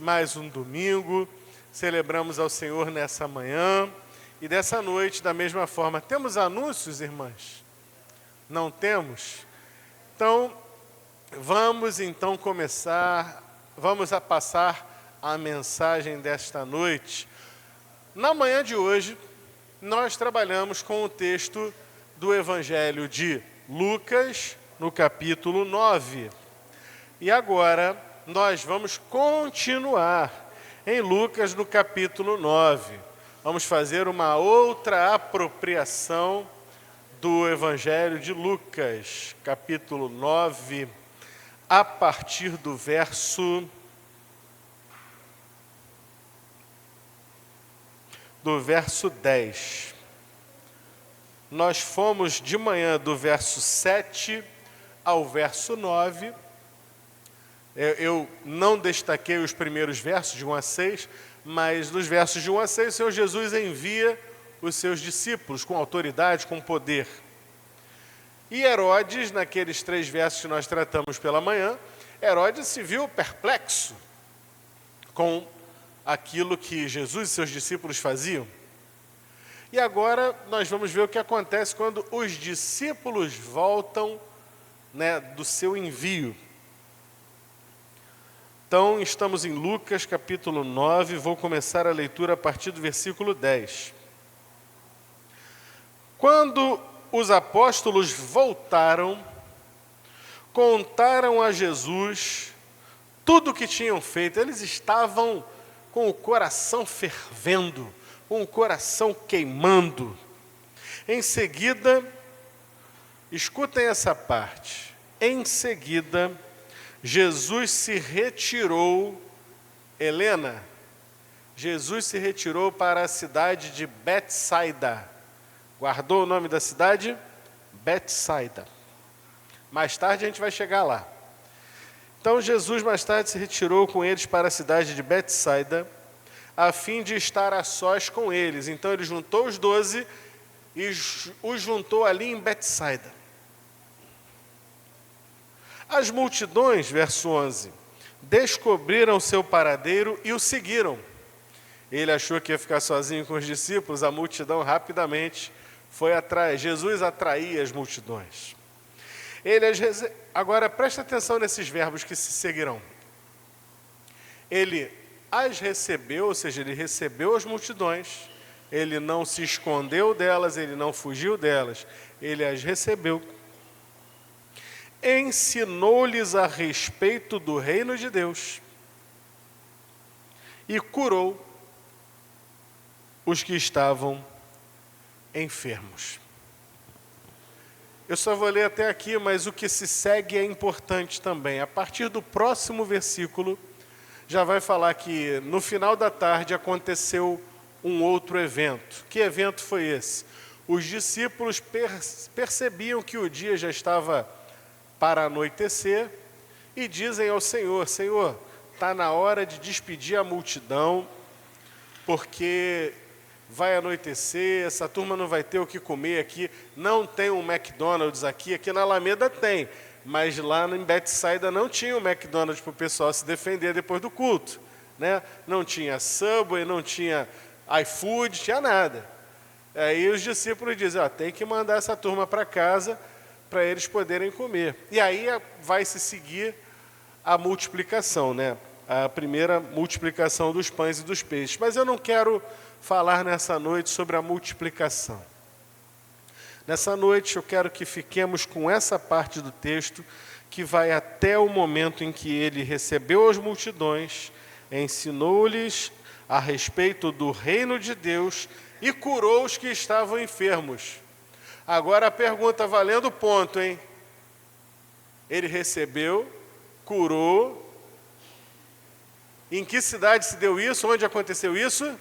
mais um domingo, celebramos ao Senhor nessa manhã e dessa noite da mesma forma. Temos anúncios, irmãs? Não temos? Então, vamos começar, vamos a passar a mensagem desta noite. Na manhã de hoje, nós trabalhamos com o texto do Evangelho de Lucas, no capítulo 9. E agora, nós vamos continuar em Lucas, no capítulo 9. Vamos fazer uma outra apropriação do Evangelho de Lucas, capítulo 9, a partir do verso 10. Nós fomos de manhã do verso 7 ao verso 9. Eu não destaquei os primeiros versos, de 1 a 6, mas nos versos de 1 a 6, o Senhor Jesus envia os seus discípulos com autoridade, com poder. E Herodes, naqueles 3 versos que nós tratamos pela manhã, Herodes se viu perplexo com aquilo que Jesus e seus discípulos faziam. E agora nós vamos ver o que acontece quando os discípulos voltam, do seu envio. Então, estamos em Lucas, capítulo 9, vou começar a leitura a partir do versículo 10. Quando os apóstolos voltaram, contaram a Jesus tudo o que tinham feito. Eles estavam com o coração fervendo, com o coração queimando. Em seguida, escutem essa parte. Em seguida, Jesus se retirou, Jesus se retirou para a cidade de Betsaida. Guardou o nome da cidade? Betsaida. Mais tarde a gente vai chegar lá. Então Jesus mais tarde se retirou com eles para a cidade de Betsaida, a fim de estar a sós com eles. Então ele juntou os 12 e os juntou ali em Betsaida. As multidões, verso 11, descobriram seu paradeiro e o seguiram. Ele achou que ia ficar sozinho com os discípulos, a multidão rapidamente foi atrás. Jesus atraía as multidões. Agora presta atenção nesses verbos que se seguirão. Ele as recebeu, ou seja, ele recebeu as multidões, ele não se escondeu delas, ele não fugiu delas, ele as recebeu. Ensinou-lhes a respeito do reino de Deus e curou os que estavam enfermos. Eu só vou ler até aqui, mas o que se segue é importante também. A partir do próximo versículo, já vai falar que no final da tarde aconteceu um outro evento. Que evento foi esse? Os discípulos percebiam que o dia já estava para anoitecer e dizem ao Senhor: Senhor, está na hora de despedir a multidão, porque vai anoitecer, essa turma não vai ter o que comer aqui, não tem um McDonald's aqui na Alameda tem, mas lá em Betsaida não tinha um McDonald's para o pessoal se defender depois do culto, Não tinha Subway, não tinha iFood, tinha nada. Aí os discípulos dizem: tem que mandar essa turma para casa para eles poderem comer. E aí vai se seguir a multiplicação, A primeira multiplicação dos pães e dos peixes. Mas eu não quero falar nessa noite sobre a multiplicação. Nessa noite eu quero que fiquemos com essa parte do texto que vai até o momento em que ele recebeu as multidões, ensinou-lhes a respeito do reino de Deus e curou os que estavam enfermos. Agora a pergunta valendo ponto, hein? Ele recebeu, curou. Em que cidade se deu isso? Onde aconteceu isso?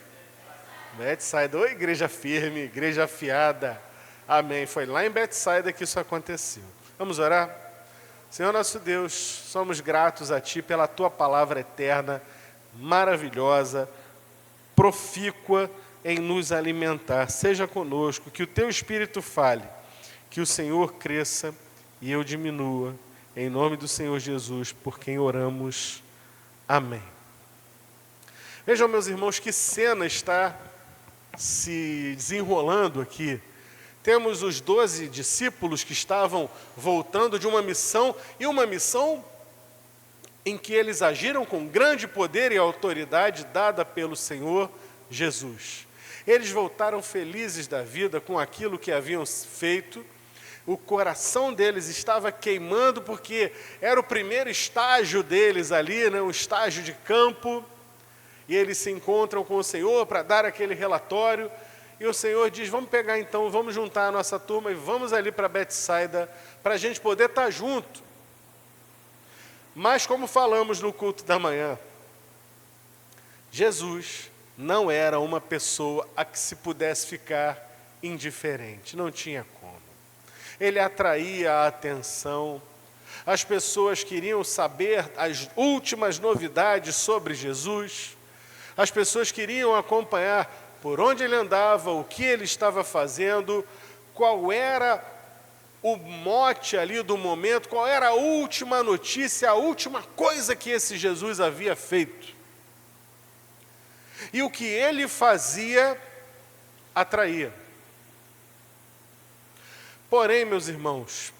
Betsaida. Ô, igreja firme, igreja afiada. Amém. Foi lá em Betsaida que isso aconteceu. Vamos orar? Senhor nosso Deus, somos gratos a Ti pela Tua palavra eterna, maravilhosa, profícua em nos alimentar. Seja conosco, que o Teu Espírito fale, que o Senhor cresça e eu diminua. Em nome do Senhor Jesus, por quem oramos. Amém. Vejam, meus irmãos, que cena está se desenrolando aqui. Temos os 12 discípulos que estavam voltando de uma missão, e uma missão em que eles agiram com grande poder e autoridade dada pelo Senhor Jesus. Eles voltaram felizes da vida com aquilo que haviam feito. O coração deles estava queimando, porque era o primeiro estágio deles ali, né, um estágio de campo. E eles se encontram com o Senhor para dar aquele relatório. E o Senhor diz, vamos pegar então, vamos juntar a nossa turma e vamos ali para Betsaida, para a gente poder estar junto. Mas como falamos no culto da manhã, Jesus não era uma pessoa a que se pudesse ficar indiferente, não tinha como. Ele atraía a atenção, as pessoas queriam saber as últimas novidades sobre Jesus, as pessoas queriam acompanhar por onde ele andava, o que ele estava fazendo, qual era o mote ali do momento, qual era a última notícia, a última coisa que esse Jesus havia feito. E o que ele fazia atraía. Porém, meus irmãos,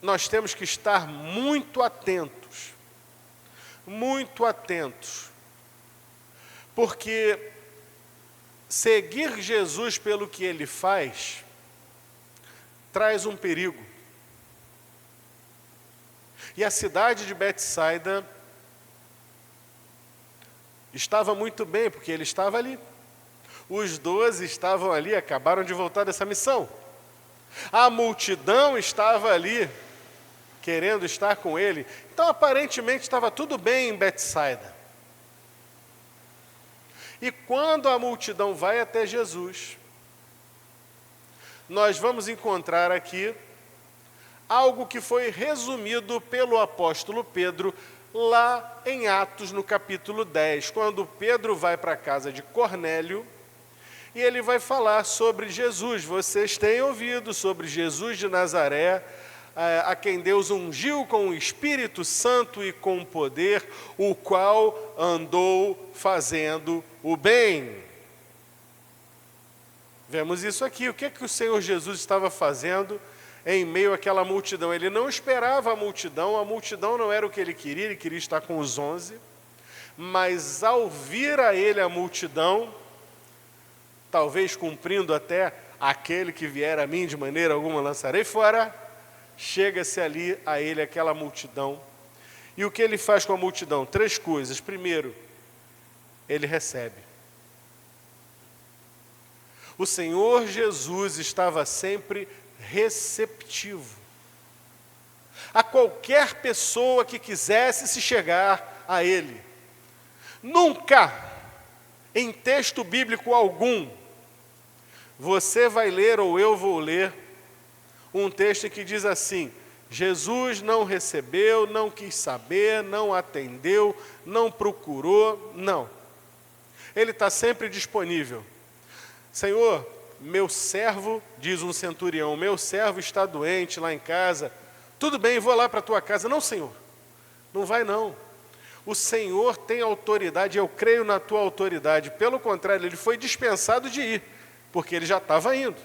nós temos que estar muito atentos, porque seguir Jesus pelo que ele faz traz um perigo. E a cidade de Betsaida estava muito bem, porque ele estava ali. Os 12 estavam ali, acabaram de voltar dessa missão. A multidão estava ali, querendo estar com ele. Então, aparentemente, estava tudo bem em Betsaida. E quando a multidão vai até Jesus, nós vamos encontrar aqui algo que foi resumido pelo apóstolo Pedro lá em Atos, no capítulo 10, quando Pedro vai para a casa de Cornélio, e ele vai falar sobre Jesus. Vocês têm ouvido sobre Jesus de Nazaré, a quem Deus ungiu com o Espírito Santo e com poder, o qual andou fazendo o bem. Vemos isso aqui. O que é que o Senhor Jesus estava fazendo em meio àquela multidão? Ele não esperava a multidão não era o que ele queria estar com os 11, mas ao vir a ele a multidão, talvez cumprindo até aquele que vier a mim de maneira alguma lançarei fora, chega-se ali a ele aquela multidão. E o que ele faz com a multidão? 3 coisas. Primeiro, ele recebe. O Senhor Jesus estava sempre receptivo a qualquer pessoa que quisesse se chegar a ele. Nunca, em texto bíblico algum, você vai ler ou eu vou ler um texto que diz assim: Jesus não recebeu, não quis saber, não atendeu, não procurou. Não. Ele está sempre disponível. Senhor, meu servo, diz um centurião, meu servo está doente lá em casa. Tudo bem, vou lá para a tua casa. Não, Senhor, não vai não. O Senhor tem autoridade, eu creio na tua autoridade. Pelo contrário, ele foi dispensado de ir, porque ele já estava indo.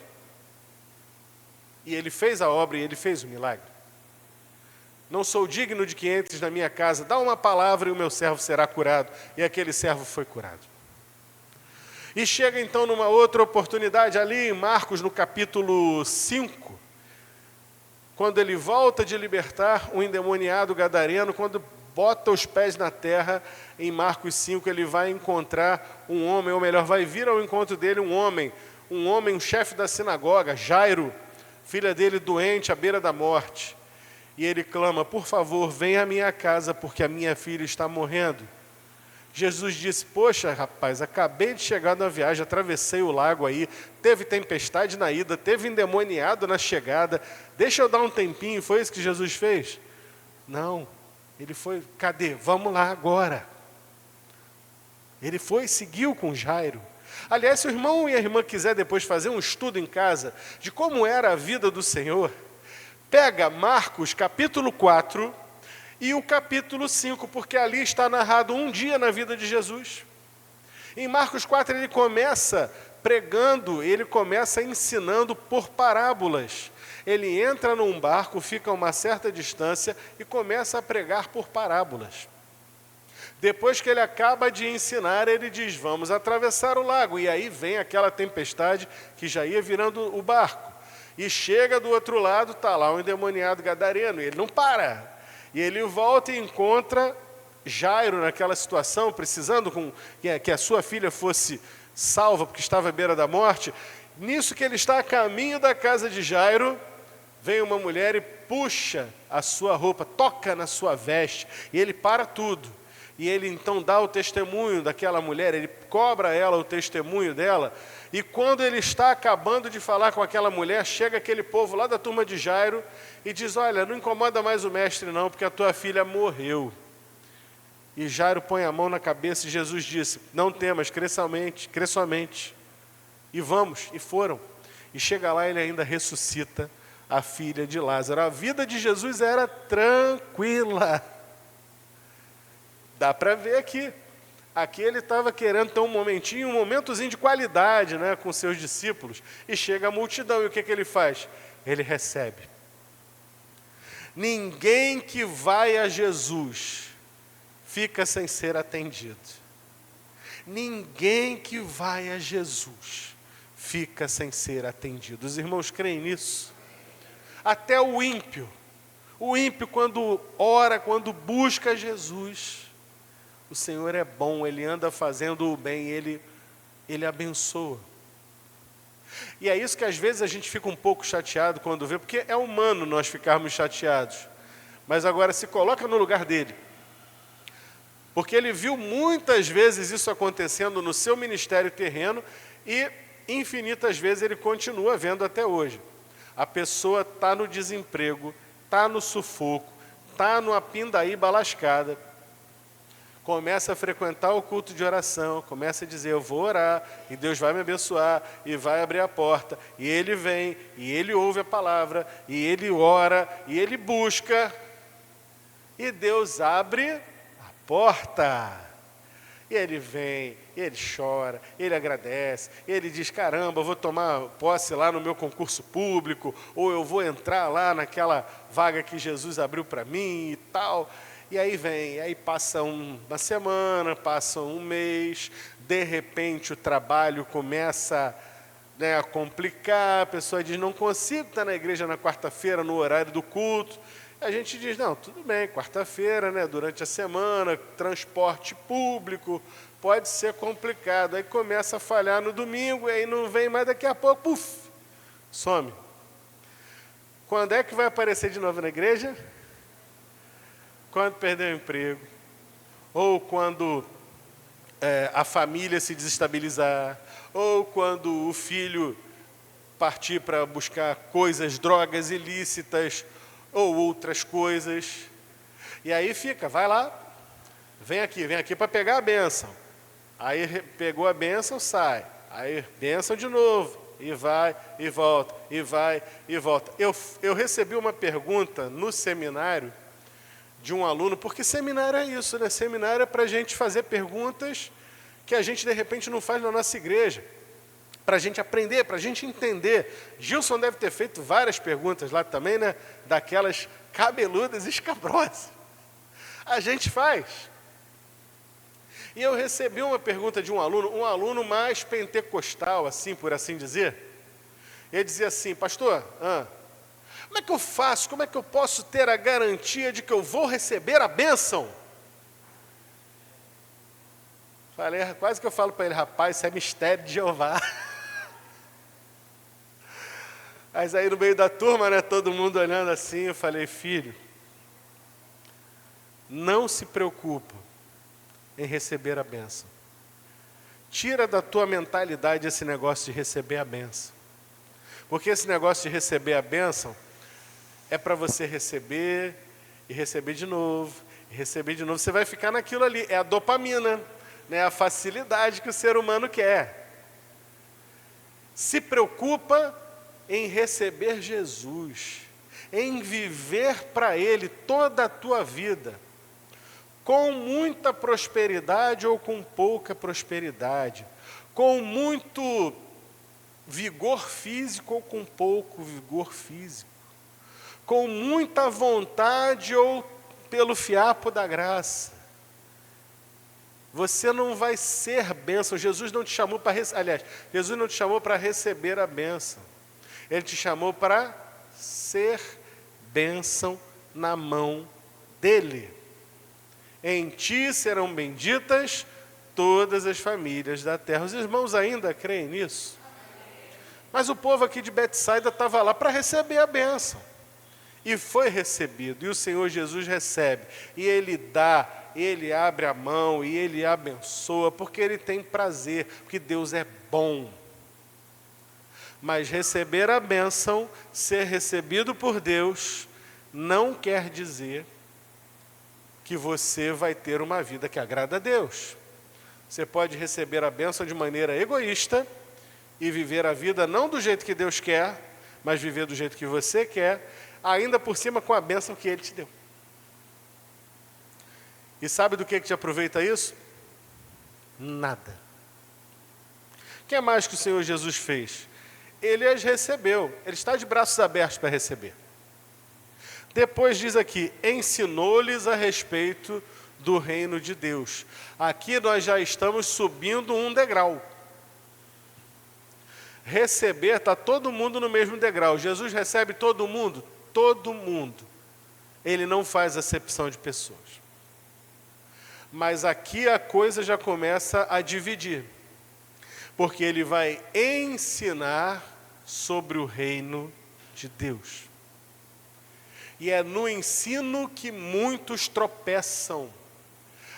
E ele fez a obra e ele fez o milagre. Não sou digno de que entres na minha casa, dá uma palavra e o meu servo será curado. E aquele servo foi curado. E chega então numa outra oportunidade ali em Marcos, no capítulo 5, quando ele volta de libertar um endemoniado gadareno, quando bota os pés na terra, em Marcos 5, ele vai encontrar um homem, ou melhor, vai vir ao encontro dele um homem, um chefe da sinagoga, Jairo, filha dele doente, à beira da morte. E ele clama: por favor, venha à minha casa, porque a minha filha está morrendo. Jesus disse: poxa, rapaz, acabei de chegar na viagem, atravessei o lago aí, teve tempestade na ida, teve endemoniado na chegada, deixa eu dar um tempinho. Foi isso que Jesus fez? Não, ele foi, cadê? Vamos lá agora. Ele foi, seguiu com Jairo. Aliás, se o irmão e a irmã quiser depois fazer um estudo em casa de como era a vida do Senhor, pega Marcos capítulo 4 e o capítulo 5, porque ali está narrado um dia na vida de Jesus. Em Marcos 4 ele começa pregando, ele começa ensinando por parábolas. Ele entra num barco, fica a uma certa distância e começa a pregar por parábolas. Depois que ele acaba de ensinar, ele diz, vamos atravessar o lago. E aí vem aquela tempestade que já ia virando o barco. E chega do outro lado, está lá um endemoniado gadareno, e ele não para. E ele volta e encontra Jairo naquela situação, precisando que a sua filha fosse salva, porque estava à beira da morte. Nisso que ele está a caminho da casa de Jairo, vem uma mulher e puxa a sua roupa, toca na sua veste, e ele para tudo. E ele então dá o testemunho daquela mulher, ele cobra ela o testemunho dela, e quando ele está acabando de falar com aquela mulher, chega aquele povo lá da turma de Jairo e diz, olha, não incomoda mais o mestre não, porque a tua filha morreu. E Jairo põe a mão na cabeça e Jesus disse, não temas, crê somente. E vamos, e foram. E chega lá, ele ainda ressuscita a filha de Lázaro. A vida de Jesus era tranquila. Dá para ver aqui. Aqui ele estava querendo ter um momentozinho de qualidade, né, com seus discípulos. E chega a multidão, e o que ele faz? Ele recebe. Ninguém que vai a Jesus fica sem ser atendido. Ninguém que vai a Jesus fica sem ser atendido. Os irmãos creem nisso? Até o ímpio quando ora, quando busca Jesus, o Senhor é bom, Ele anda fazendo o bem, Ele abençoa. E é isso que às vezes a gente fica um pouco chateado quando vê, porque é humano nós ficarmos chateados. Mas agora se coloca no lugar dele. Porque ele viu muitas vezes isso acontecendo no seu ministério terreno e infinitas vezes ele continua vendo até hoje. A pessoa está no desemprego, está no sufoco, está numa pindaíba lascada, começa a frequentar o culto de oração, começa a dizer, eu vou orar, e Deus vai me abençoar, e vai abrir a porta, e ele vem, e ele ouve a palavra, e ele ora, e ele busca, e Deus abre a porta. E ele vem, ele chora, ele agradece, ele diz, caramba, eu vou tomar posse lá no meu concurso público, ou eu vou entrar lá naquela vaga que Jesus abriu para mim e tal. E aí vem, aí passa uma semana, passa um mês, de repente o trabalho começa, né, a complicar, a pessoa diz, não consigo estar na igreja na quarta-feira, no horário do culto. A gente diz, não, tudo bem, quarta-feira, né, durante a semana, transporte público, pode ser complicado. Aí começa a falhar no domingo, aí não vem mais, daqui a pouco, puf, some. Quando é que vai aparecer de novo na igreja? Quando perder o emprego, ou quando a família se desestabilizar, ou quando o filho partir para buscar coisas, drogas ilícitas, ou outras coisas. E aí fica, vai lá, vem aqui para pegar a bênção. Aí pegou a bênção, sai. Aí bênção de novo, e vai, e volta, e vai, e volta. Eu recebi uma pergunta no seminário de um aluno, porque seminário é isso, né? Seminário é para a gente fazer perguntas que a gente de repente não faz na nossa igreja. Para a gente aprender, para a gente entender. Gilson deve ter feito várias perguntas lá também, né? Daquelas cabeludas e escabrosas. A gente faz. E eu recebi uma pergunta de um aluno mais pentecostal, assim, por assim dizer. Ele dizia assim, pastor, como é que eu faço, como é que eu posso ter a garantia de que eu vou receber a bênção? Falei, quase que eu falo para ele, rapaz, isso é mistério de Jeová. Mas aí no meio da turma, né, todo mundo olhando assim, eu falei, filho, não se preocupa em receber a bênção. Tira da tua mentalidade esse negócio de receber a bênção. Porque esse negócio de receber a bênção é para você receber e receber de novo, e receber de novo. Você vai ficar naquilo ali, é a dopamina, né, a facilidade que o ser humano quer. Se preocupa em receber Jesus, em viver para Ele toda a tua vida. com muita prosperidade ou com pouca prosperidade, com muito vigor físico ou com pouco vigor físico, com muita vontade ou pelo fiapo da graça. Você não vai ser bênção. Jesus não te chamou para Jesus não te chamou para receber a bênção. Ele te chamou para ser bênção na mão dele. Em ti serão benditas todas as famílias da terra. Os irmãos ainda creem nisso? Mas o povo aqui de Betsaida estava lá para receber a bênção. E foi recebido. E o Senhor Jesus recebe. E Ele dá, Ele abre a mão e Ele abençoa, porque Ele tem prazer, porque Deus é bom. Mas receber a bênção, ser recebido por Deus, não quer dizer que você vai ter uma vida que agrada a Deus. Você pode receber a bênção de maneira egoísta e viver a vida não do jeito que Deus quer, mas viver do jeito que você quer, ainda por cima com a bênção que Ele te deu. E sabe do que te aproveita isso? Nada. O que mais que o Senhor Jesus fez? Ele as recebeu, Ele está de braços abertos para receber. Depois diz aqui, ensinou-lhes a respeito do reino de Deus. Aqui nós já estamos subindo um degrau. Receber, está todo mundo no mesmo degrau. Jesus recebe todo mundo? Todo mundo. Ele não faz acepção de pessoas. Mas aqui a coisa já começa a dividir. Porque ele vai ensinar sobre o reino de Deus. E é no ensino que muitos tropeçam.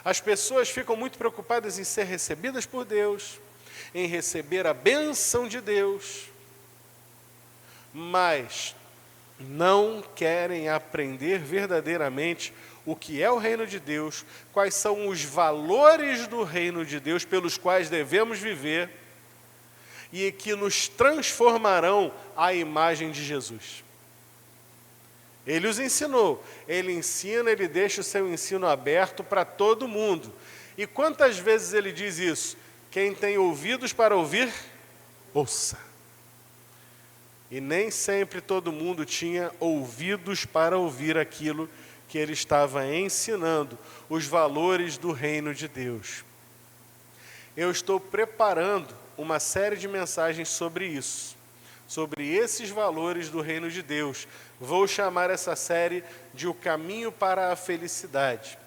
As pessoas ficam muito preocupadas em ser recebidas por Deus, em receber a bênção de Deus, mas não querem aprender verdadeiramente o que é o reino de Deus, quais são os valores do reino de Deus pelos quais devemos viver e que nos transformarão à imagem de Jesus. Ele os ensinou, ele ensina, ele deixa o seu ensino aberto para todo mundo. E quantas vezes ele diz isso? Quem tem ouvidos para ouvir, ouça. E nem sempre todo mundo tinha ouvidos para ouvir aquilo que ele estava ensinando, os valores do reino de Deus. Eu estou preparando uma série de mensagens sobre isso, sobre esses valores do reino de Deus. Vou chamar essa série de O Caminho para a Felicidade.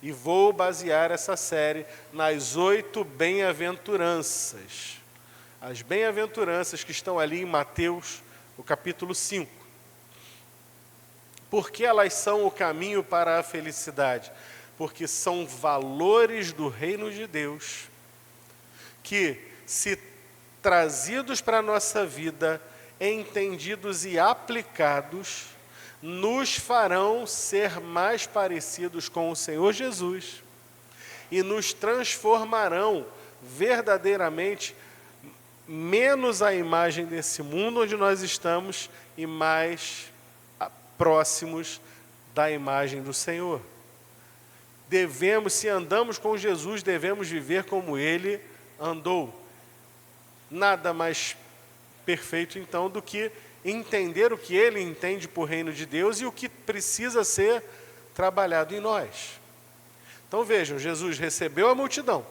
E vou basear essa série nas 8 bem-aventuranças. As bem-aventuranças que estão ali em Mateus, no capítulo 5. Por que elas são o caminho para a felicidade? Porque são valores do reino de Deus que, se trazidos para a nossa vida, entendidos e aplicados, nos farão ser mais parecidos com o Senhor Jesus e nos transformarão verdadeiramente menos à imagem desse mundo onde nós estamos e mais próximos da imagem do Senhor. Se andamos com Jesus, devemos viver como Ele andou. Nada mais perfeito, então, do que entender o que Ele entende por reino de Deus e o que precisa ser trabalhado em nós. Então vejam, Jesus recebeu a multidão.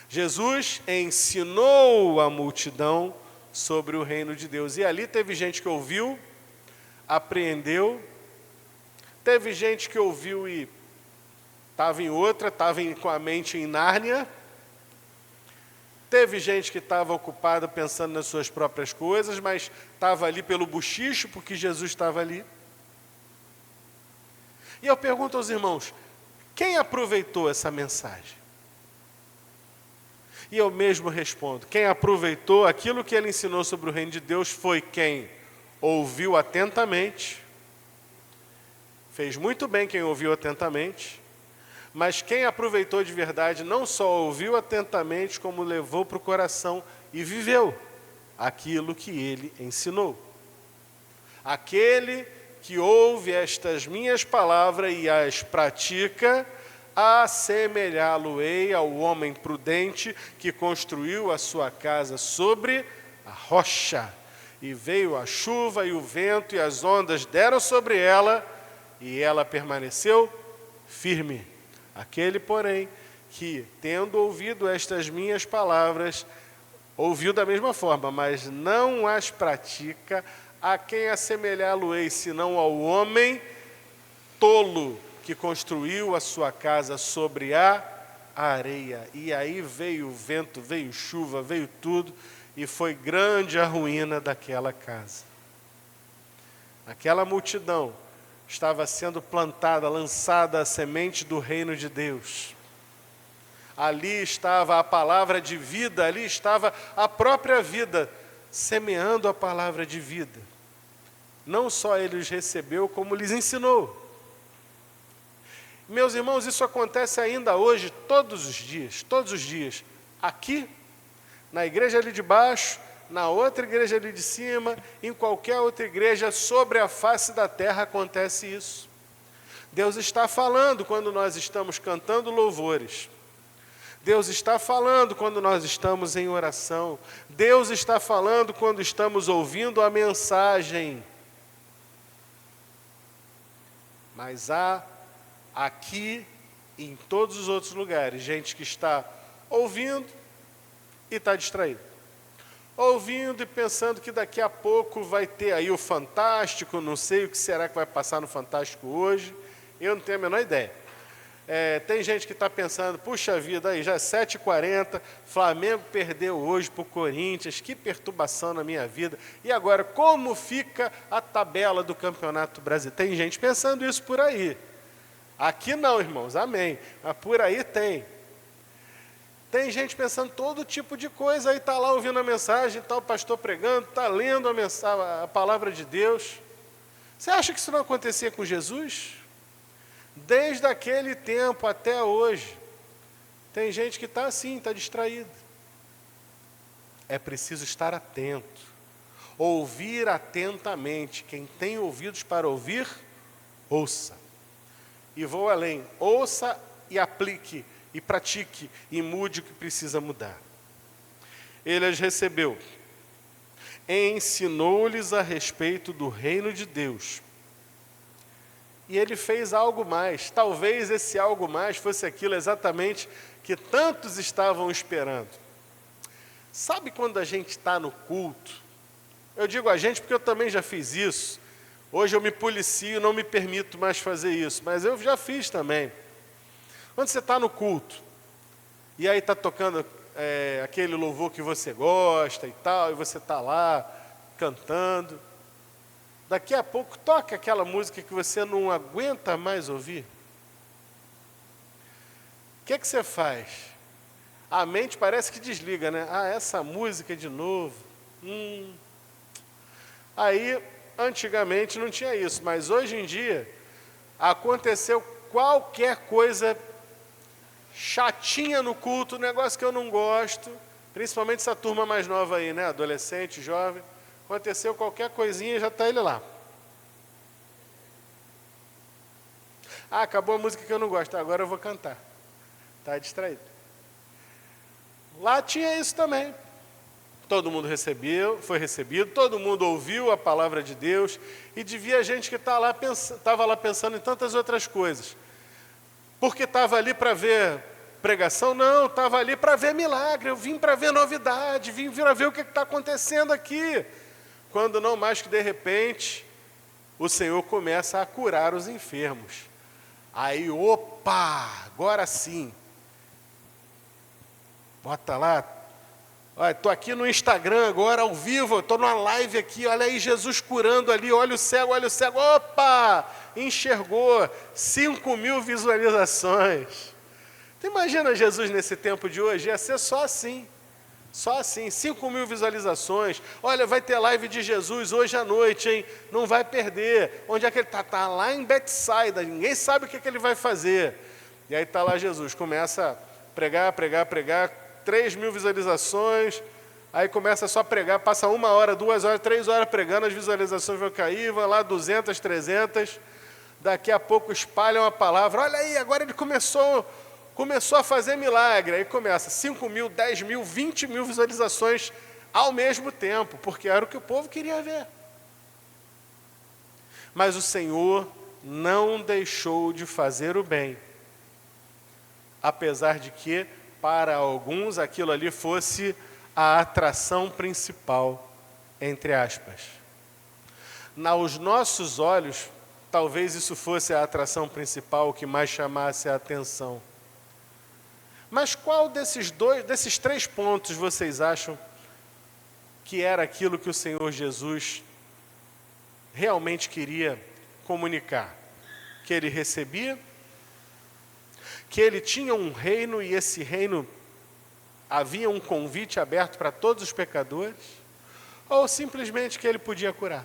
Jesus ensinou a multidão sobre o reino de Deus. E ali teve gente que ouviu, apreendeu. Teve gente que ouviu e estava em outra, estava com a mente em Nárnia. Teve gente que estava ocupada pensando nas suas próprias coisas, mas estava ali pelo bochicho, porque Jesus estava ali. E eu pergunto aos irmãos, quem aproveitou essa mensagem? E eu mesmo respondo, quem aproveitou aquilo que ele ensinou sobre o reino de Deus foi quem ouviu atentamente, fez muito bem quem ouviu atentamente, mas quem aproveitou de verdade não só ouviu atentamente, como levou para o coração e viveu aquilo que ele ensinou. Aquele que ouve estas minhas palavras e as pratica, assemelhá-lo-ei ao homem prudente que construiu a sua casa sobre a rocha. E veio a chuva e o vento e as ondas deram sobre ela, e ela permaneceu firme. Aquele, porém, que, tendo ouvido estas minhas palavras, ouviu da mesma forma, mas não as pratica, a quem assemelhá-lo-ei, senão ao homem tolo que construiu a sua casa sobre a areia. E aí veio o vento, veio chuva, veio tudo, e foi grande a ruína daquela casa. Aquela multidão estava sendo plantada, lançada a semente do reino de Deus. Ali estava a palavra de vida, ali estava a própria vida, semeando a palavra de vida. Não só ele os recebeu, como lhes ensinou. Meus irmãos, isso acontece ainda hoje, todos os dias, aqui, na igreja ali de baixo, na outra igreja ali de cima, em qualquer outra igreja sobre a face da terra acontece isso. Deus está falando quando nós estamos cantando louvores. Deus está falando quando nós estamos em oração. Deus está falando quando estamos ouvindo a mensagem. Mas há aqui e em todos os outros lugares gente que está ouvindo e está distraído. Ouvindo e pensando que daqui a pouco vai ter aí o Fantástico, não sei o que será que vai passar no Fantástico hoje, eu não tenho a menor ideia. Tem gente que está pensando, puxa vida, aí já é 7h40, Flamengo perdeu hoje para o Corinthians, que perturbação na minha vida. E agora, como fica a tabela do Campeonato Brasileiro? Tem gente pensando isso por aí. Aqui não, irmãos, amém. Mas por aí tem. Tem gente pensando todo tipo de coisa, aí está lá ouvindo a mensagem, está o pastor pregando, está lendo a palavra de Deus. Você acha que isso não acontecia com Jesus? Desde aquele tempo até hoje, tem gente que está assim, está distraída. É preciso estar atento, ouvir atentamente. Quem tem ouvidos para ouvir, ouça. E vou além, ouça e aplique, e pratique, e mude o que precisa mudar. Ele as recebeu, ensinou-lhes a respeito do reino de Deus. E ele fez algo mais. Talvez esse algo mais fosse aquilo exatamente que tantos estavam esperando. Sabe quando a gente está no culto? Eu digo a gente porque eu também já fiz isso. Hoje eu me policio, não me permito mais fazer isso, mas eu já fiz também. Quando você está no culto, e aí está tocando aquele louvor que você gosta e tal, e você está lá cantando, daqui a pouco toca aquela música que você não aguenta mais ouvir. O que você faz? A mente parece que desliga, né? Essa música de novo. Aí, antigamente não tinha isso, mas hoje em dia, aconteceu qualquer coisa chatinha no culto, negócio que eu não gosto, principalmente essa turma mais nova aí, né? Adolescente, jovem. Aconteceu qualquer coisinha, já está ele lá. Acabou a música que eu não gosto, agora eu vou cantar. Está distraído. Lá tinha isso também. Todo mundo foi recebido, todo mundo ouviu a palavra de Deus, e devia gente que estava lá pensando em tantas outras coisas. Porque estava ali para ver pregação? Não, estava ali para ver milagre, eu vim para ver novidade, vim para ver o que está acontecendo aqui. Quando não mais que de repente, o Senhor começa a curar os enfermos. Aí, opa, agora sim. Bota lá. Estou aqui no Instagram agora, ao vivo, estou numa live aqui, olha aí Jesus curando ali, olha o cego, opa, enxergou, 5.000 visualizações. Tu imagina Jesus nesse tempo de hoje? Ia ser só assim, 5.000 visualizações. Olha, vai ter live de Jesus hoje à noite, hein? Não vai perder. Onde é que ele está? Está lá em Betsaida, ninguém sabe o que ele vai fazer. E aí está lá Jesus, começa a pregar, 3.000 visualizações, Aí começa só a pregar, passa 1 hora, 2 horas, 3 horas pregando, as visualizações vão cair, vai lá 200, 300, daqui a pouco espalham a palavra, olha aí, agora ele começou a fazer milagre, aí começa 5 mil, 10 mil, 20 mil visualizações ao mesmo tempo, porque era o que o povo queria ver. Mas o Senhor não deixou de fazer o bem, apesar de que, para alguns, aquilo ali fosse a atração principal, entre aspas. Aos nossos olhos, talvez isso fosse a atração principal, o que mais chamasse a atenção. Mas qual desses 3 pontos vocês acham que era aquilo que o Senhor Jesus realmente queria comunicar? Que ele recebia, que ele tinha um reino e esse reino havia um convite aberto para todos os pecadores, ou simplesmente que ele podia curar?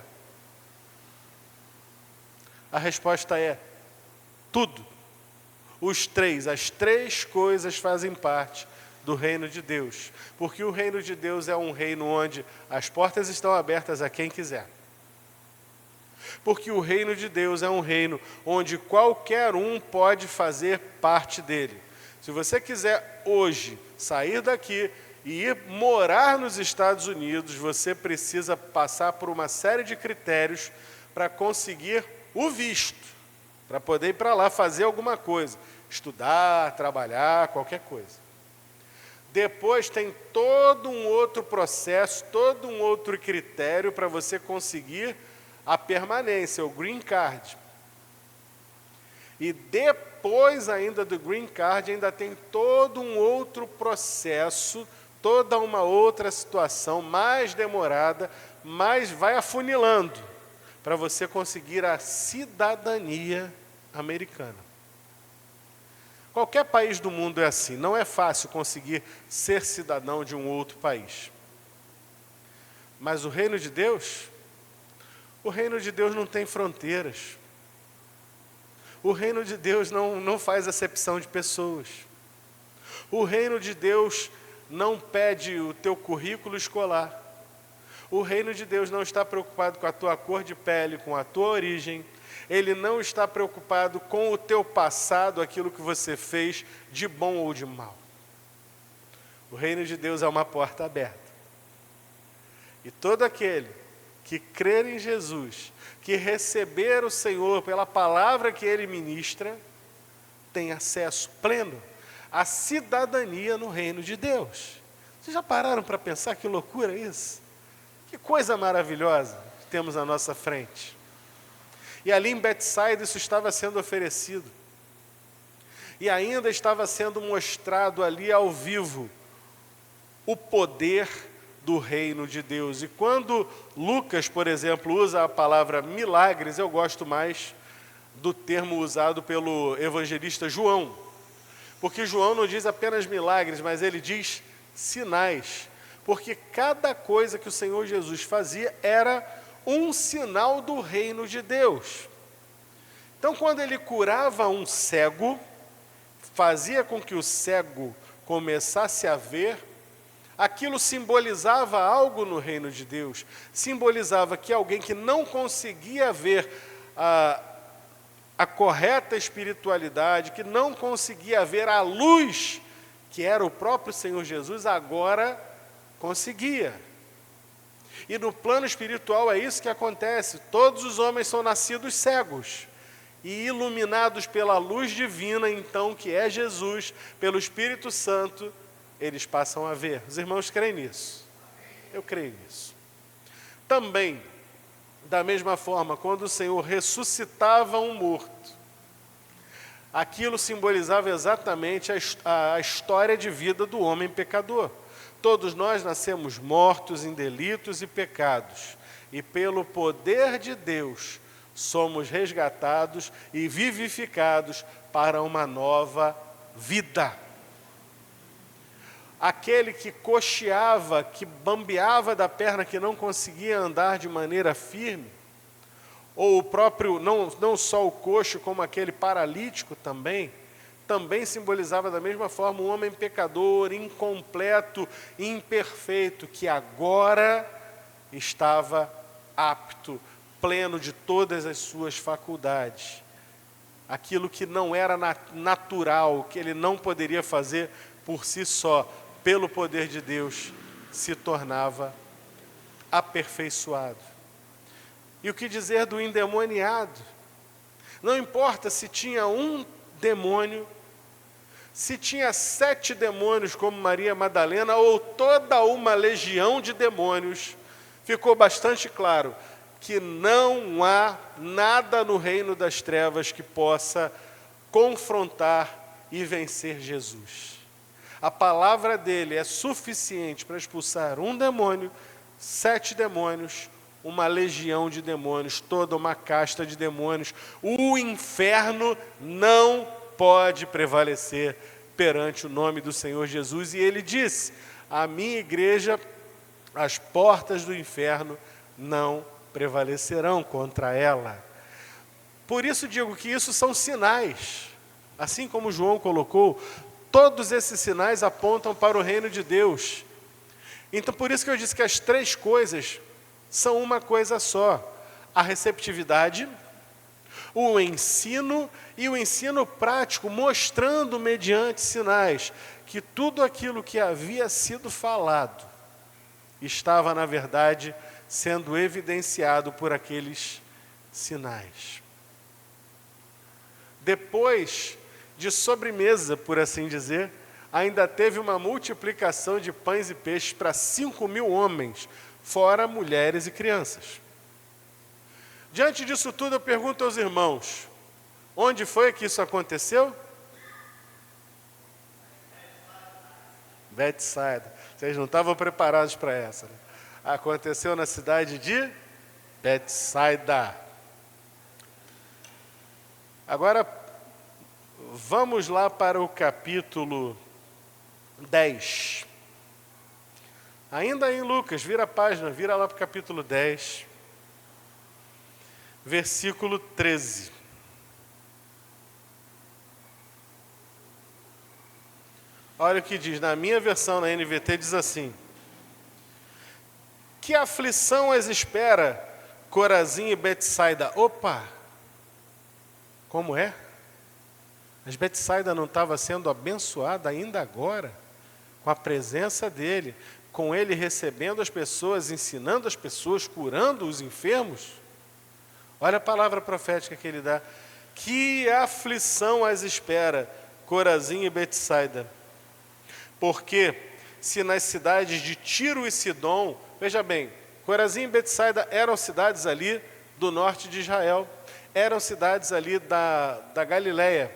A resposta é tudo. As 3 coisas fazem parte do reino de Deus, porque o reino de Deus é um reino onde as portas estão abertas a quem quiser. Porque o reino de Deus é um reino onde qualquer um pode fazer parte dele. Se você quiser hoje sair daqui e ir morar nos Estados Unidos, você precisa passar por uma série de critérios para conseguir o visto, para poder ir para lá fazer alguma coisa, estudar, trabalhar, qualquer coisa. Depois tem todo um outro processo, todo um outro critério para você conseguir a permanência, o green card. E depois ainda do green card, ainda tem todo um outro processo, toda uma outra situação mais demorada, mas vai afunilando para você conseguir a cidadania americana. Qualquer país do mundo é assim, não é fácil conseguir ser cidadão de um outro país. Mas o reino de Deus não tem fronteiras. O reino de Deus não faz acepção de pessoas. O reino de Deus não pede o teu currículo escolar. O reino de Deus não está preocupado com a tua cor de pele, com a tua origem. Ele não está preocupado com o teu passado, aquilo que você fez de bom ou de mal. O reino de Deus é uma porta aberta. E todo aquele que crer em Jesus, que receber o Senhor pela palavra que Ele ministra, tem acesso pleno à cidadania no reino de Deus. Vocês já pararam para pensar que loucura é isso? Que coisa maravilhosa que temos à nossa frente. E ali em Betsaida isso estava sendo oferecido. E ainda estava sendo mostrado ali ao vivo o poder do reino de Deus. E quando Lucas, por exemplo, usa a palavra milagres, eu gosto mais do termo usado pelo evangelista João. Porque João não diz apenas milagres, mas ele diz sinais. Porque cada coisa que o Senhor Jesus fazia era um sinal do reino de Deus. Então, quando ele curava um cego, fazia com que o cego começasse a ver, aquilo simbolizava algo no reino de Deus. Simbolizava que alguém que não conseguia ver a correta espiritualidade, que não conseguia ver a luz, que era o próprio Senhor Jesus, agora conseguia. E no plano espiritual é isso que acontece. Todos os homens são nascidos cegos e iluminados pela luz divina, então, que é Jesus, pelo Espírito Santo, eles passam a ver. Os irmãos creem nisso? Eu creio nisso. Também, da mesma forma, quando o Senhor ressuscitava um morto, aquilo simbolizava exatamente a história de vida do homem pecador. Todos nós nascemos mortos em delitos e pecados, e pelo poder de Deus somos resgatados e vivificados para uma nova vida. Aquele que cocheava, que bambeava da perna, que não conseguia andar de maneira firme, ou o próprio, não só o coxo, como aquele paralítico também, também simbolizava da mesma forma um homem pecador, incompleto, imperfeito, que agora estava apto, pleno de todas as suas faculdades. Aquilo que não era natural, que ele não poderia fazer por si só, pelo poder de Deus, se tornava aperfeiçoado. E o que dizer do endemoniado? Não importa se tinha um demônio, se tinha 7 demônios como Maria Madalena ou toda uma legião de demônios, ficou bastante claro que não há nada no reino das trevas que possa confrontar e vencer Jesus. A palavra dele é suficiente para expulsar um demônio, 7 demônios, uma legião de demônios, toda uma casta de demônios. O inferno não pode prevalecer perante o nome do Senhor Jesus. E ele disse: a minha igreja, as portas do inferno não prevalecerão contra ela. Por isso digo que isso são sinais. Assim como João colocou, todos esses sinais apontam para o reino de Deus. Então, por isso que eu disse que as 3 coisas são uma coisa só: a receptividade, o ensino e o ensino prático, mostrando mediante sinais que tudo aquilo que havia sido falado estava, na verdade, sendo evidenciado por aqueles sinais. Depois de sobremesa, por assim dizer, ainda teve uma multiplicação de pães e peixes para 5.000 homens, fora mulheres e crianças. Diante disso tudo, eu pergunto aos irmãos, onde foi que isso aconteceu? Betsaida. Vocês não estavam preparados para essa, né? Aconteceu na cidade de Betsaida. Agora, vamos lá para o capítulo 10. Ainda em Lucas, vira a página, vira lá para o capítulo 10, versículo 13. Olha o que diz, na minha versão, na NVT, diz assim: que aflição as espera, Corazim e Betsaida. Opa! Como é? Mas Betsaida não estava sendo abençoada ainda agora, com a presença dele, com ele recebendo as pessoas, ensinando as pessoas, curando os enfermos? Olha a palavra profética que ele dá. Que aflição as espera, Corazim e Betsaida. Porque se nas cidades de Tiro e Sidom, veja bem, Corazim e Betsaida eram cidades ali do norte de Israel, eram cidades ali da Galileia.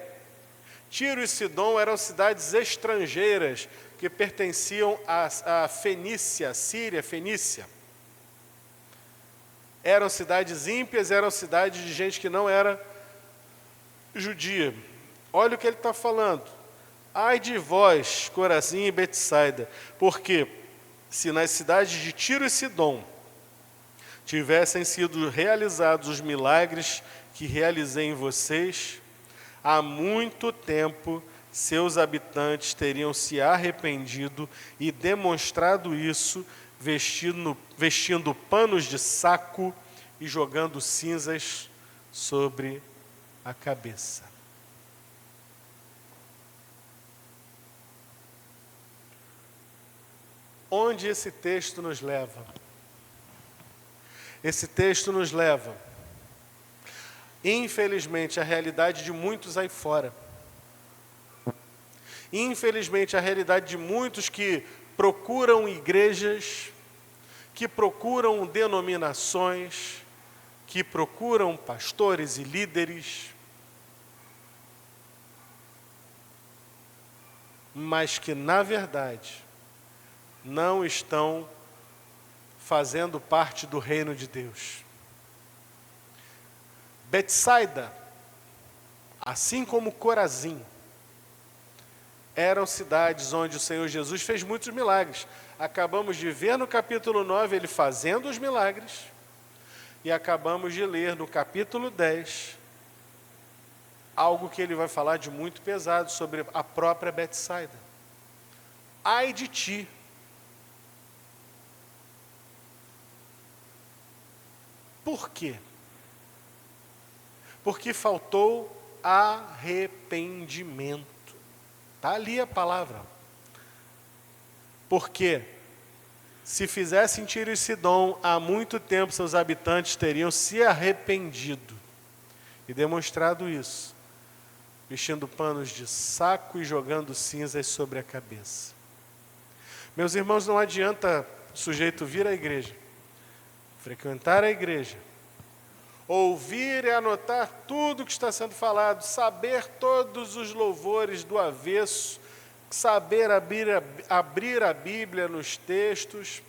Tiro e Sidom eram cidades estrangeiras que pertenciam à Fenícia, Síria, Fenícia. Eram cidades ímpias, eram cidades de gente que não era judia. Olha o que ele está falando. Ai de vós, Corazim e Betsaida, porque se nas cidades de Tiro e Sidom tivessem sido realizados os milagres que realizei em vocês, há muito tempo seus habitantes teriam se arrependido e demonstrado isso, vestindo panos de saco e jogando cinzas sobre a cabeça. Onde esse texto nos leva? Esse texto nos leva, infelizmente, à realidade de muitos aí fora. Infelizmente, a realidade de muitos que procuram igrejas, que procuram denominações, que procuram pastores e líderes, mas que, na verdade, não estão fazendo parte do reino de Deus. Betsaida, assim como Corazim, eram cidades onde o Senhor Jesus fez muitos milagres. Acabamos de ver no capítulo 9 ele fazendo os milagres, e acabamos de ler no capítulo 10 algo que ele vai falar de muito pesado sobre a própria Betsaida. Ai de ti. Por quê? Porque faltou arrependimento. Está ali a palavra. Porque se fizessem Tiro e Sidom, há muito tempo seus habitantes teriam se arrependido e demonstrado isso, vestindo panos de saco e jogando cinzas sobre a cabeça. Meus irmãos, não adianta o sujeito vir à igreja, frequentar a igreja, ouvir e anotar tudo que está sendo falado, saber todos os louvores do avesso, saber abrir a Bíblia nos textos,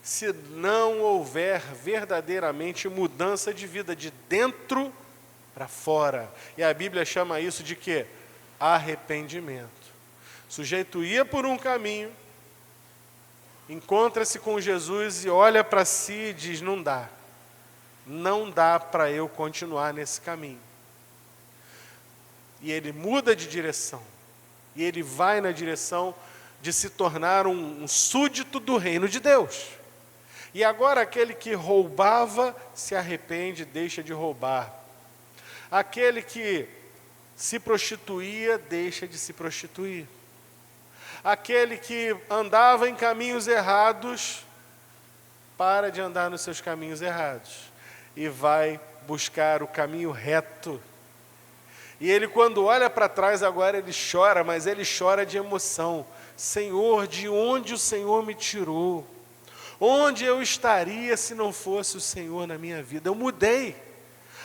se não houver verdadeiramente mudança de vida de dentro para fora. E a Bíblia chama isso de quê? Arrependimento. O sujeito ia por um caminho, encontra-se com Jesus e olha para si e diz: não dá para eu continuar nesse caminho. E ele muda de direção, e ele vai na direção de se tornar um súdito do reino de Deus. E agora aquele que roubava se arrepende, deixa de roubar. Aquele que se prostituía, deixa de se prostituir. Aquele que andava em caminhos errados, para de andar nos seus caminhos errados e vai buscar o caminho reto. E ele, quando olha para trás, agora ele chora, mas ele chora de emoção. Senhor, de onde o Senhor me tirou? Onde eu estaria se não fosse o Senhor na minha vida? Eu mudei.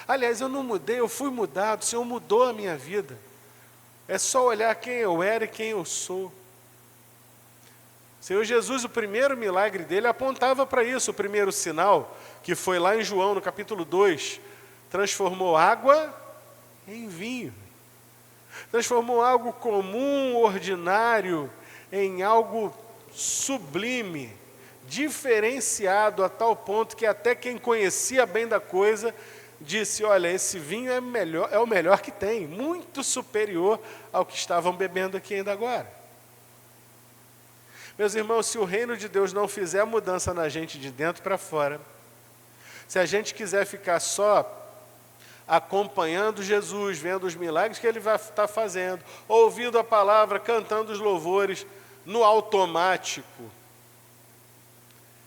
Aliás, eu não mudei, eu fui mudado. O Senhor mudou a minha vida. É só olhar quem eu era e quem eu sou. Senhor Jesus, o primeiro milagre dele apontava para isso. O primeiro sinal, que foi lá em João, no capítulo 2, transformou água em vinho. Transformou algo comum, ordinário, em algo sublime, diferenciado a tal ponto que até quem conhecia bem da coisa disse: olha, esse vinho é o melhor que tem, muito superior ao que estavam bebendo aqui ainda agora. Meus irmãos, se o reino de Deus não fizer a mudança na gente de dentro para fora, se a gente quiser ficar só acompanhando Jesus, vendo os milagres que ele vai estar fazendo, ouvindo a palavra, cantando os louvores no automático,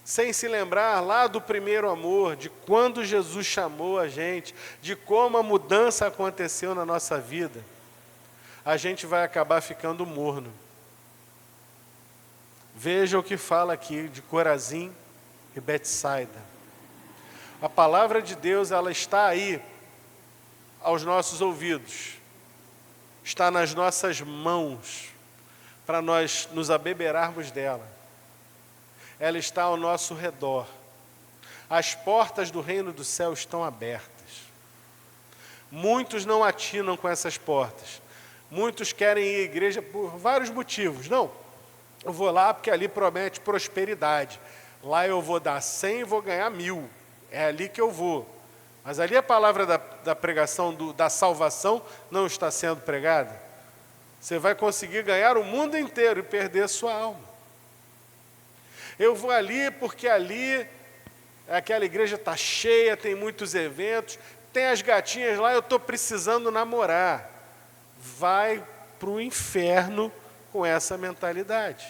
sem se lembrar lá do primeiro amor, de quando Jesus chamou a gente, de como a mudança aconteceu na nossa vida, a gente vai acabar ficando morno. Veja o que fala aqui de Corazim e Betsaida. A palavra de Deus, ela está aí aos nossos ouvidos, está nas nossas mãos, para nós nos abeberarmos dela. Ela está ao nosso redor. As portas do reino do céu estão abertas. Muitos não atinam com essas portas. Muitos querem ir à igreja por vários motivos. Não, eu vou lá porque ali promete prosperidade. Lá eu vou dar 100 e vou ganhar 1000. É ali que eu vou. Mas ali a palavra da pregação, da salvação, não está sendo pregada. Você vai conseguir ganhar o mundo inteiro e perder a sua alma. Eu vou ali porque ali aquela igreja está cheia, tem muitos eventos, tem as gatinhas lá, eu estou precisando namorar. Vai para o inferno com essa mentalidade.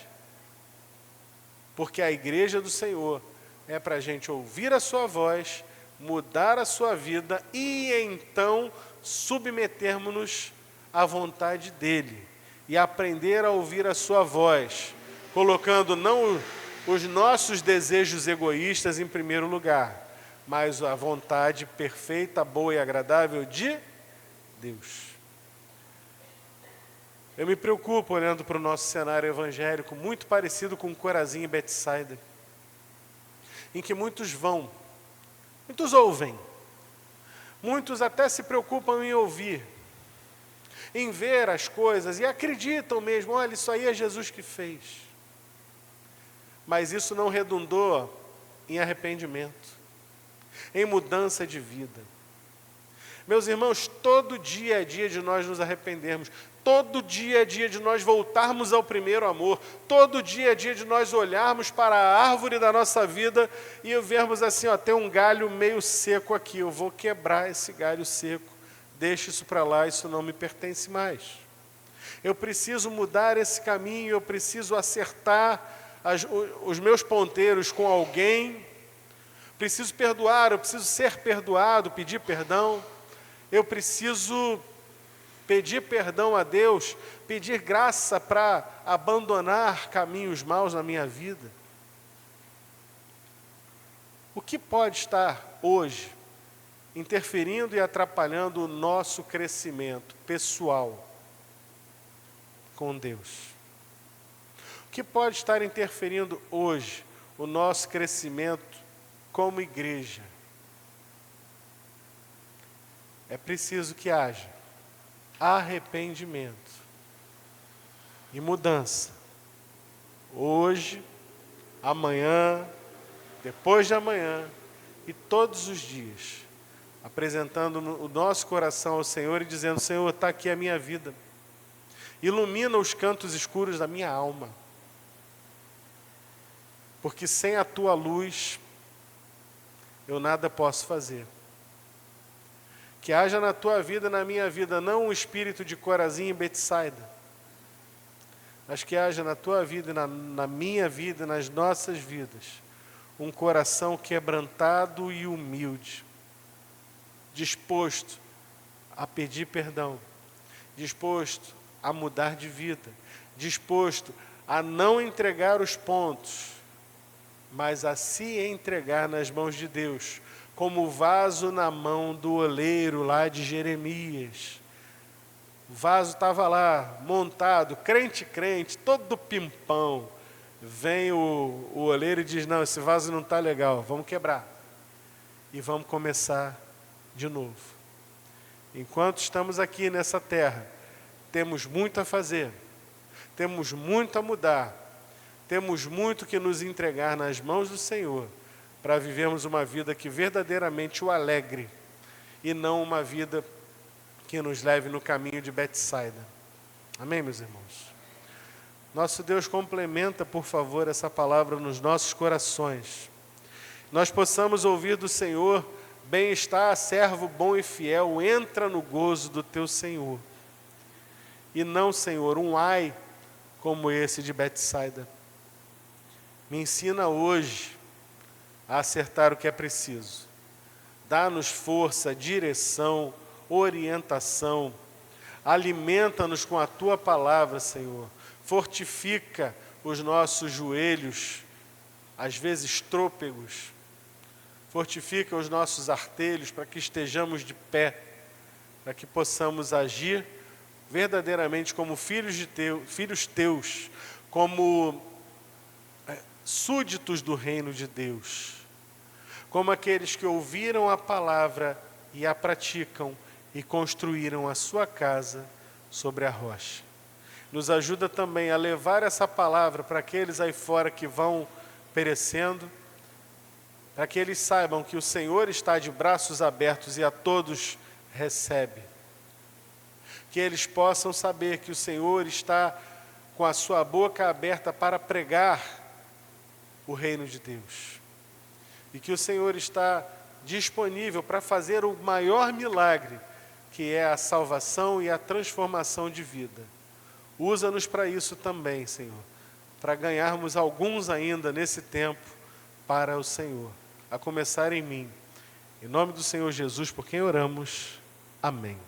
Porque a igreja do Senhor é para a gente ouvir a sua voz, mudar a sua vida e então submetermos-nos à vontade dele e aprender a ouvir a sua voz, colocando não os nossos desejos egoístas em primeiro lugar, mas a vontade perfeita, boa e agradável de Deus. Eu me preocupo olhando para o nosso cenário evangélico, muito parecido com Corazim e Betsaida, em que muitos vão, muitos ouvem, muitos até se preocupam em ouvir, em ver as coisas e acreditam mesmo: olha, isso aí é Jesus que fez. Mas isso não redundou em arrependimento, em mudança de vida. Meus irmãos, todo dia é dia de nós nos arrependermos. Todo dia é dia de nós voltarmos ao primeiro amor. Todo dia é dia de nós olharmos para a árvore da nossa vida e vermos assim, ó, tem um galho meio seco aqui, eu vou quebrar esse galho seco. Deixa isso para lá, isso não me pertence mais. Eu preciso mudar esse caminho, eu preciso acertar os meus ponteiros com alguém. Preciso perdoar, eu preciso ser perdoado, pedir perdão. Eu preciso pedir perdão a Deus, pedir graça para abandonar caminhos maus na minha vida. O que pode estar hoje interferindo e atrapalhando o nosso crescimento pessoal com Deus? O que pode estar interferindo hoje o nosso crescimento como igreja? É preciso que haja arrependimento e mudança. Hoje, amanhã, depois de amanhã e todos os dias. Apresentando o nosso coração ao Senhor e dizendo, Senhor, está aqui a minha vida. Ilumina os cantos escuros da minha alma. Porque sem a tua luz, eu nada posso fazer. Que haja na tua vida, na minha vida, não um espírito de Corazim e Betsaida, mas que haja na tua vida, na minha vida, nas nossas vidas, um coração quebrantado e humilde, disposto a pedir perdão, disposto a mudar de vida, disposto a não entregar os pontos, mas a se entregar nas mãos de Deus, como o vaso na mão do oleiro lá de Jeremias. O vaso estava lá, montado, crente, todo pimpão. Vem o oleiro e diz, não, esse vaso não está legal, vamos quebrar. E vamos começar de novo. Enquanto estamos aqui nessa terra, temos muito a fazer, temos muito a mudar, temos muito que nos entregar nas mãos do Senhor, para vivermos uma vida que verdadeiramente o alegre, e não uma vida que nos leve no caminho de Betsaida. Amém, meus irmãos? Nosso Deus, complementa, por favor, essa palavra nos nossos corações. Nós possamos ouvir do Senhor, bem está, servo bom e fiel, entra no gozo do teu Senhor. E não, Senhor, um ai como esse de Betsaida. Me ensina hoje a acertar o que é preciso. Dá-nos força, direção, orientação. Alimenta-nos com a tua palavra, Senhor. Fortifica os nossos joelhos, às vezes trôpegos. Fortifica os nossos artelhos para que estejamos de pé, para que possamos agir verdadeiramente como filhos teus, como súditos do reino de Deus, como aqueles que ouviram a palavra e a praticam e construíram a sua casa sobre a rocha. Nos ajuda também a levar essa palavra para aqueles aí fora que vão perecendo, para que eles saibam que o Senhor está de braços abertos e a todos recebe. Que eles possam saber que o Senhor está com a sua boca aberta para pregar o reino de Deus. E que o Senhor está disponível para fazer o maior milagre, que é a salvação e a transformação de vida. Usa-nos para isso também, Senhor, para ganharmos alguns ainda nesse tempo para o Senhor, a começar em mim. Em nome do Senhor Jesus, por quem oramos. Amém.